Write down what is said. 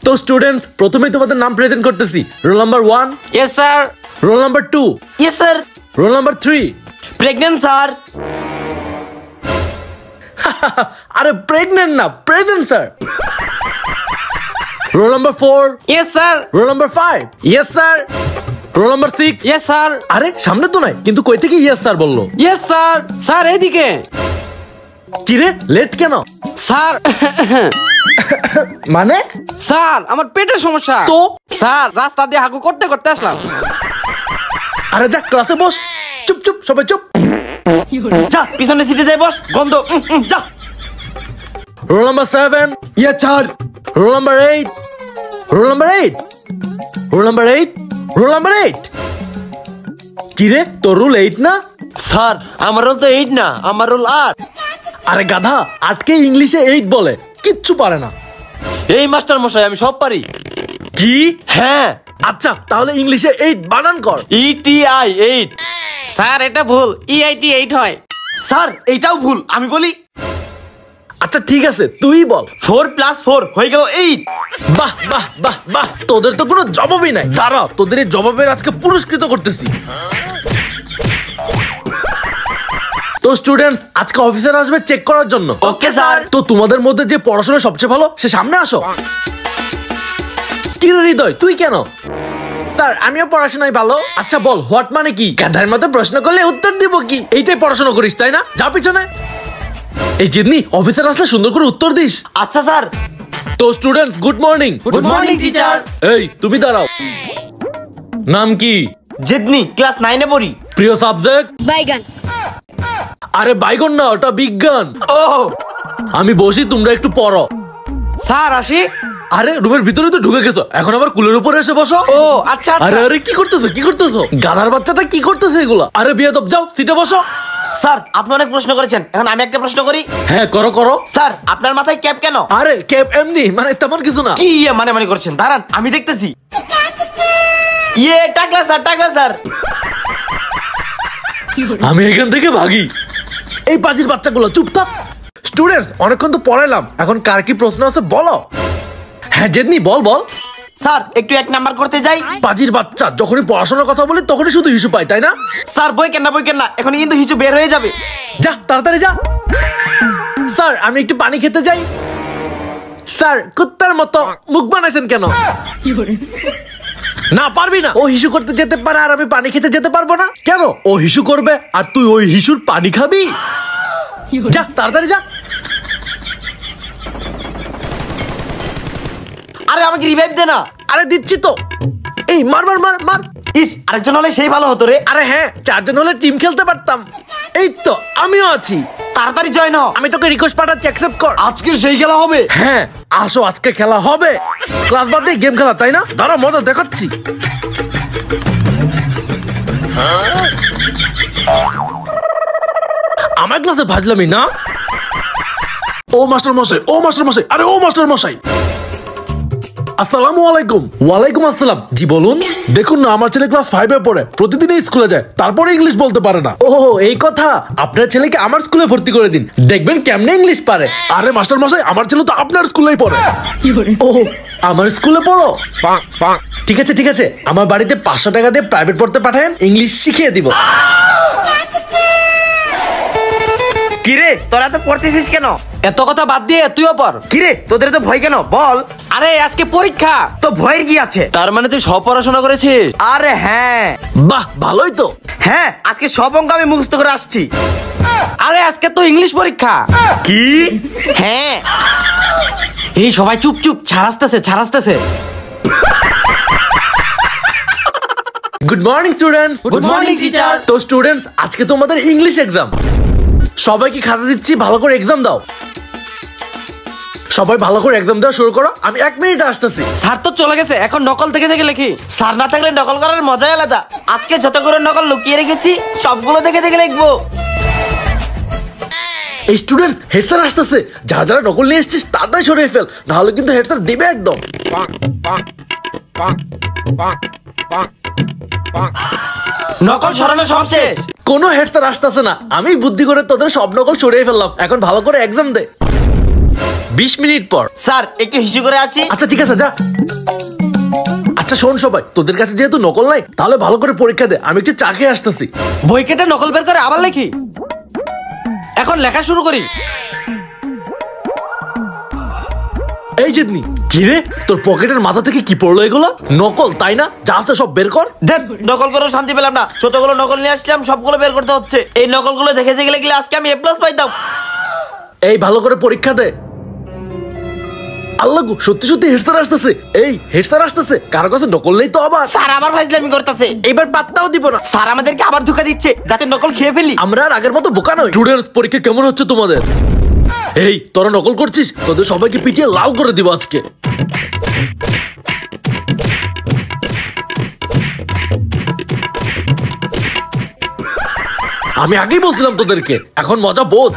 তো স্টুডেন্টস প্রথমেই তোমাদের নাম প্রেজেন্ট করতেছি। Roll number 1। Yes sir. Roll number 2। Yes sir. Roll number 3। Pregnant sir. আরে প্রেগন্যান্ট না, present sir. Roll number 4। Yes sir. Roll number 5। Yes sir. Roll number 6। Yes sir. আরে সামনে তো নাই, কিন্তু কই থেকে ইয়েস স্যার বললো? Yes sir. স্যার এইদিকে। কিরে লেট কেন? স্যার মানে স্যার আমার পেটের সমস্যা তো স্যার রাস্তা দিয়ে হাগু করতে করতে আসলাম। আরে যা ক্লাসে বস। চুপ চুপ সবাই চুপ। যা পিছনে সিটে যাই বস, গন্ধ। যা। Roll number 7। Yes sir. Roll number 8। Roll number 8। Roll number 8। Roll number 8। কিরে তোর রোল 8 না? স্যার আমার রোল তো 8 না, আমার রোল 8। আরে গাধা, আটকে ইংলিশে 8 বলে, কিচ্ছু পারে না। এই মাস্টার মশাই আমি সব পারি। কি? হ্যাঁ। আচ্ছা তাহলে ইংলিশে 8 বানান কর। ETI 8। স্যার এটা ভুল, EIT 8 হয়। স্যার এইটাও ভুল, আমি বলি। আচ্ছা ঠিক আছে তুই বল। 4 + 4 হয়ে গেল 8। বাহ বাহ বাহ বাহ, তোদের তো কোনো জবাবই নাই। দাঁড়া তোদের এই জবাবের আজকে পুরস্কৃত করতেছি। তো স্টুডেন্টস আজকে অফিসার আসবে চেক করার জন্য। Okay sir. তো তোমাদের মধ্যে যে পড়াশোনা সবচেয়ে ভালো সে সামনে আসো। কি রে হৃদয় তুই কেন? স্যার আমিও পড়াশোনায় ভালো। আচ্ছা বল হোয়াট মানে কি? গাধার মতো প্রশ্ন করলে উত্তর দিব কি? এইটাই পড়াশোনা করিস তাই না? যা পিছনে। এই জিদনি অফিসার আসলে সুন্দর করে উত্তর দিস। আচ্ছা স্যার। তো students good morning. Good morning teacher. এই তুমি দাঁড়াও। নাম কি? জিদনি, ক্লাস 9 এ পড়ি। প্রিয় সাবজেক্ট? বাইগান। আরে বাইগন না, ওটা বিজ্ঞান। ও আমি বসি, তোমরা একটু পড়ো। স্যার আসি। আরে রুমের ভিতরে তো ঢুকে গেছো, এখন আবার কুলের উপরে এসে বসো। ও আচ্ছা আরে আচ্ছা। আরে কি করতেছো কি করতেছো? গাধার বাচ্চাটা কি করতেছে এগুলা? আরে বিয়াদব যাও সিটে বসো। স্যার আপনি অনেক প্রশ্ন করেছেন, এখন আমি একটা প্রশ্ন করি। হ্যাঁ করো করো। স্যার আপনার মাথায় ক্যাপ কেন? আরে ক্যাপ এমনি, মানে তেমন কিছু না। কি মানে করছেন? দাঁড়ান আমি দেখতেছি। টাকলা স্যার, টাকলা স্যার। আমি এখান থেকে ভাগি। এই পাজির বাচ্চাগুলো চুপ থাক। স্টুডেন্টস অনেকক্ষণ তো পড়াইলাম, এখন কার কি প্রশ্ন আছে বলো। হ্যাঁ জেদনি বল বল। স্যার একটু 1 নাম্বার করতে যাই। পাজির বাচ্চা, যখনই পড়াশোনার কথা বলি তখনই শুধু ইস্যু পাই তাই না? স্যার বই কেন না, এখন কিন্তু হিচু বের হয়ে যাবে। যা তাড়াতাড়ি যা। স্যার আমি একটু পানি খেতে যাই। স্যার কুত্তার মতো মুখ বানাইছেন কেন? না পারবি না। ও হিসু করতে যেতে পারে আর আমি পানি খেতে যেতে পারবো না কেন? ও হিসু করবে আর তুই ওই হিসুর পানি খাবি? যা তাড়াতাড়ি যা। আরে আমাকে রিভাইভ দে না। আরে দিচ্ছি তো। এই মার মার মার মার। ইস আরেকজন হলে সেই ভালো হতো রে। আরে হ্যাঁ 4 জন হলে টিম খেলতে পারতাম। এই তো আমিও আছি। তাড়াতাড়ি জয়েন হ। আমি তোকে রিকোয়েস্ট পাঠাচ্ছি, অ্যাকসেপ্ট কর। আজকের সেই খেলা হবে। হ্যাঁ আসো আজকে খেলা হবে। ক্লাস বাদ দিয়ে গেম খেলা তাই না? দাঁড়া মজা দেখাচ্ছি। আমার ক্লাসে ভাজলামই না। ও মাস্টার মশাই, ও মাস্টার মশাই, আরে ও মাস্টার মশাই। আসসালামু আলাইকুম। ওয়ালাইকুম আসসালাম। জি বলুন। দেখুন না আমার ছেলে ক্লাস 5 এ পড়ে, প্রতিদিনই স্কুলে যায়, তারপরে ইংলিশ বলতে পারে না। ও এই কথা। আপনার ছেলেকে আমার স্কুলে ভর্তি করে দিন, দেখবেন কেমনে ইংলিশ পারে। আরে মাস্টার মশাই আমার ছেলে তো আপনার স্কুলেই পড়ে। ও আমার স্কুলে পড়ো? ঠিক আছে ঠিক আছে, আমার বাড়িতে 500 টাকা দিয়ে প্রাইভেট পড়তে পাঠান, ইংলিশ শিখিয়ে দিব। কিরে তোরা তো পড়তেছিস কেন? এত কথা বাদ দিয়ে তুইও পড়। কিরে তোদের তো ভয় কেন বল? আরে আজকে পরীক্ষা, তো ভয়ের কি আছে? তার মানে তুই সব পড়াশোনা করেছিস? আরে হ্যাঁ। বাহ ভালোই তো। হ্যাঁ আজকে সব অঙ্ক আমি মুখস্থ করে আসছি। আরে আজকে তো ইংলিশ পরীক্ষা। কি? হ্যাঁ। এই সবাই চুপ চুপ, ছাড়াসতেছে। Good morning students. Good morning teacher. তো স্টুডেন্টস আজকে তোমাদের ইংলিশ এক্সাম। সবাইকে খাতা দিচ্ছি, ভালো করে এক্সাম দাও। সবাই ভালো করে এক্সাম দেওয়া শুরু করো, আমি 1 মিনিট আসতেছি। স্যার তো চলে গেছে, এখন নকল থেকে লিখি। স্যার না থাকলে নকল করার মজাই আলাদা। আজকে যতগুলো নকল লুকিয়ে রেখেছি সবগুলো থেকে লিখবো। এই স্টুডেন্টস হেড স্যার আসতেছে, যারা যারা নকল নিয়ে এসেছিস তাড়াতাড়ি সরিয়ে ফেল, নাহলে কিন্তু হেড স্যার দিবে একদম। নকল সরানো সব শেষ। কোনো হেড স্যার আসতেছে না, আমি বুদ্ধি করে তোদের সব নকল সরিয়ে ফেললাম, এখন ভালো করে এক্সাম দে। 20 মিনিট পর। স্যার একটু হিসু করে আছি। আচ্ছা ঠিক আছে, যা। আচ্ছা শোন সবাই, তোদের কাছে যেহেতু নকল নাই, তাহলে ভালো করে পরীক্ষা দে, আমি একটু চা খেয়ে আসতেছি। বই কেটে নকল বের করে আবার লেখি। এখন লেখা শুরু করি। এই জিতনি, কি রে তোর পকেটের মাথা থেকে কি পড়লো এগুলো? নকল তাই না? যা আছে সব বের কর। দেখ, নকল করেও শান্তি পেলাম না। ছোটগুলো নকল নিয়ে আসলাম, সবগুলো বের করতে হচ্ছে। এই নকলগুলো দেখে গেলে আজকে আমি A+ পাইতাম। এই ভালো করে পরীক্ষা দে। আল্লাহ গো, সত্যি সত্যি হেড স্যার আসতেছে। এই হেড স্যার আসতেছে, কারো কাছে নকল নেই তো আবার? স্যার আবার ফাইজলামি করতেছে। এবার পাত্তাও দিব না। স্যার আমাদেরকে আবার ধোঁকা দিচ্ছে যাতে নকল খেয়ে ফেলি। আমরা আর আগের মতো বোকা নই। স্টুডেন্টস, পরীক্ষা কেমন হচ্ছে তোমাদের? এই তোরা নকল করছিস, তোদের সবাইকে পিটিয়ে লাল করে দিব আজকে। আমি আগেই বলছিলাম তোদেরকে, এখন মজা বোঝ।